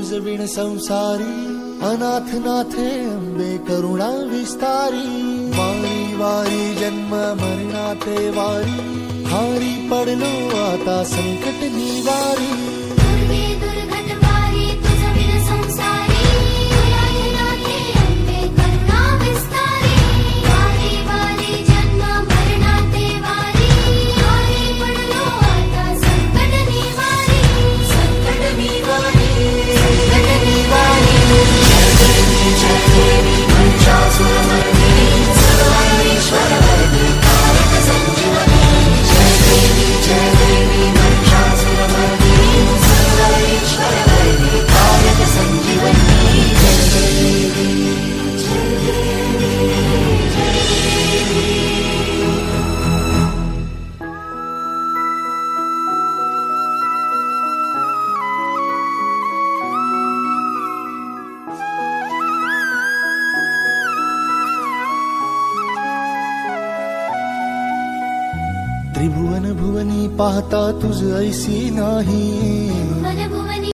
तुझ विण संसारी, अनाथ नाथे अंबे करुणा विस्तारी। वारी वारी जन्म मरणाते वारी, हारी पडलो आता संकट निवारी। दुर्गे दुर्गत वारी तुझ विण संसारी, अनाथ नाथे अंबे करुणा विस्तारी। वारी वारी जन्म मरणाते वारी, हारी पडलो आता संकट निवारी। संकट निवारी, संकट निवारी। जय देवी महिषासुरमर्दिनी, सर्वैश्वर्यवरदी कारक संजीवनी। जय देवी महिषासुरमर्दिनी, सर्वैश्वर्यवरदी कारक संजीवनी। जय देवी, जय देवी, जय देवी। त्रिभुवन भुवनी पाहता तुझ ऐसी नाही,